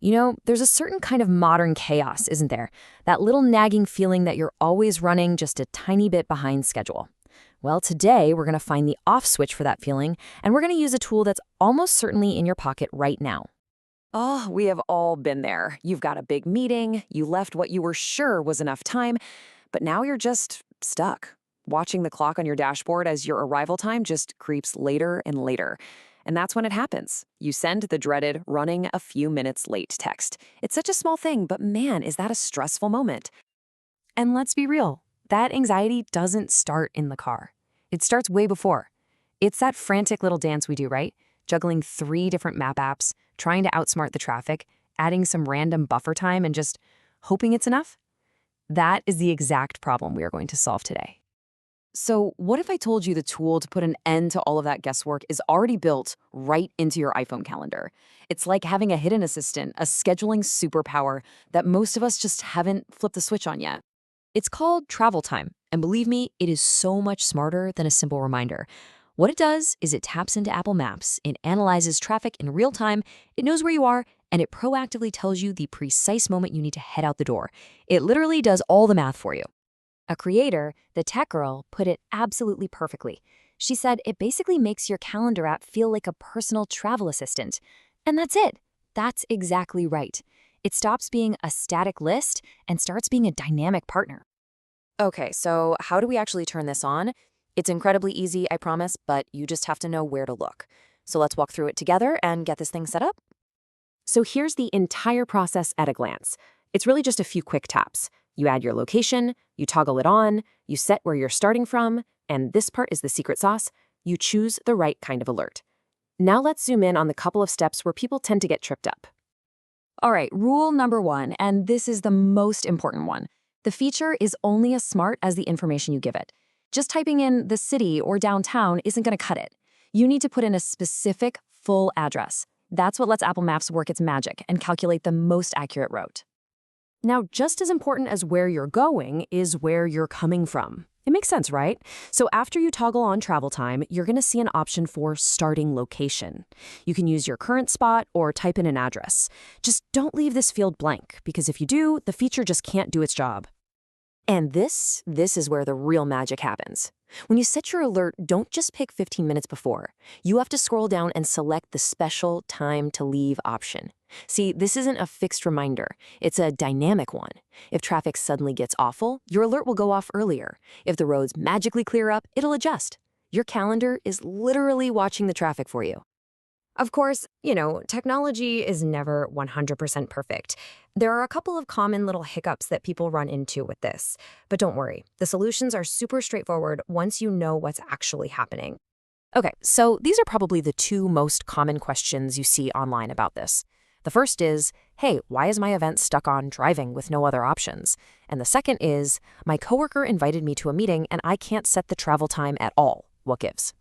There's a certain kind of modern chaos, isn't there? That little nagging feeling that you're always running just a tiny bit behind schedule. Well, today we're going to find the off switch for that feeling, and we're going to use a tool that's almost certainly in your pocket right now. Oh, we have all been there. You've got a big meeting, you left what you were sure was enough time, but now you're just stuck, watching the clock on your dashboard as your arrival time just creeps later and later. And that's when it happens. You send the dreaded running a few minutes late text. It's such a small thing, but man, is that a stressful moment. And let's be real, that anxiety doesn't start in the car. It starts way before. It's that frantic little dance we do, right? Juggling 3 different map apps, trying to outsmart the traffic, adding some random buffer time, and just hoping it's enough. That is the exact problem we are going to solve today. So what if I told you the tool to put an end to all of that guesswork is already built right into your iPhone calendar? It's like having a hidden assistant, a scheduling superpower that most of us just haven't flipped the switch on yet. It's called Travel Time, and believe me, it is so much smarter than a simple reminder. What it does is it taps into Apple Maps, it analyzes traffic in real time, it knows where you are, and it proactively tells you the precise moment you need to head out the door. It literally does all the math for you. A creator, the tech girl, put it absolutely perfectly. She said it basically makes your calendar app feel like a personal travel assistant. And that's it. That's exactly right. It stops being a static list and starts being a dynamic partner. Okay, so how do we actually turn this on? It's incredibly easy, I promise, but you just have to know where to look. So let's walk through it together and get this thing set up. So here's the entire process at a glance. It's really just a few quick taps. You add your location, you toggle it on, you set where you're starting from, and this part is the secret sauce. You choose the right kind of alert. Now let's zoom in on the couple of steps where people tend to get tripped up. All right, rule number 1, and this is the most important one. The feature is only as smart as the information you give it. Just typing in the city or downtown isn't going to cut it. You need to put in a specific, full address. That's what lets Apple Maps work its magic and calculate the most accurate route. Now, just as important as where you're going is where you're coming from. It makes sense, right? So after you toggle on travel time, you're going to see an option for starting location. You can use your current spot or type in an address. Just don't leave this field blank, because if you do, the feature just can't do its job. And this is where the real magic happens. When you set your alert, don't just pick 15 minutes before. You have to scroll down and select the special time to leave option. See, this isn't a fixed reminder. It's a dynamic one. If traffic suddenly gets awful, your alert will go off earlier. If the roads magically clear up, it'll adjust. Your calendar is literally watching the traffic for you. Of course, technology is never 100% perfect. There are a couple of common little hiccups that people run into with this. But don't worry, the solutions are super straightforward once you know what's actually happening. Okay, so these are probably the 2 most common questions you see online about this. The first is, hey, why is my event stuck on driving with no other options? And the second is, my coworker invited me to a meeting and I can't set the travel time at all. What gives?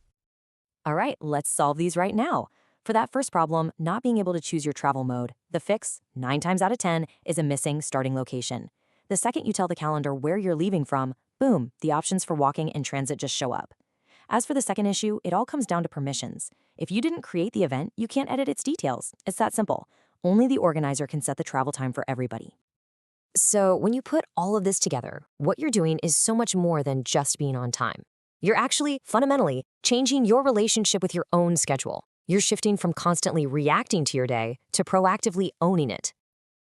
All right, let's solve these right now. For that first problem, not being able to choose your travel mode, the fix, 9 times out of 10, is a missing starting location. The second you tell the calendar where you're leaving from, boom, the options for walking and transit just show up. As for the second issue, it all comes down to permissions. If you didn't create the event, you can't edit its details. It's that simple. Only the organizer can set the travel time for everybody. So when you put all of this together, what you're doing is so much more than just being on time. You're actually, fundamentally, changing your relationship with your own schedule. You're shifting from constantly reacting to your day to proactively owning it.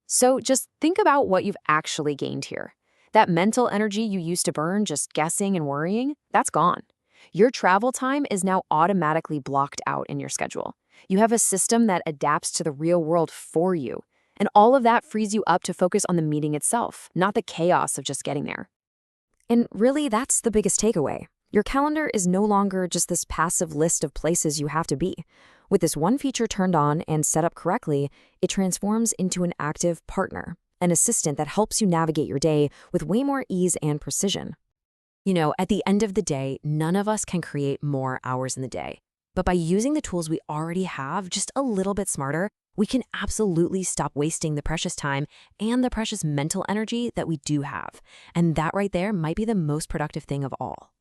So just think about what you've actually gained here. That mental energy you used to burn just guessing and worrying, that's gone. Your travel time is now automatically blocked out in your schedule. You have a system that adapts to the real world for you. And all of that frees you up to focus on the meeting itself, not the chaos of just getting there. And really, that's the biggest takeaway. Your calendar is no longer just this passive list of places you have to be. With this one feature turned on and set up correctly, it transforms into an active partner, an assistant that helps you navigate your day with way more ease and precision. At the end of the day, none of us can create more hours in the day. But by using the tools we already have just a little bit smarter, we can absolutely stop wasting the precious time and the precious mental energy that we do have. And that right there might be the most productive thing of all.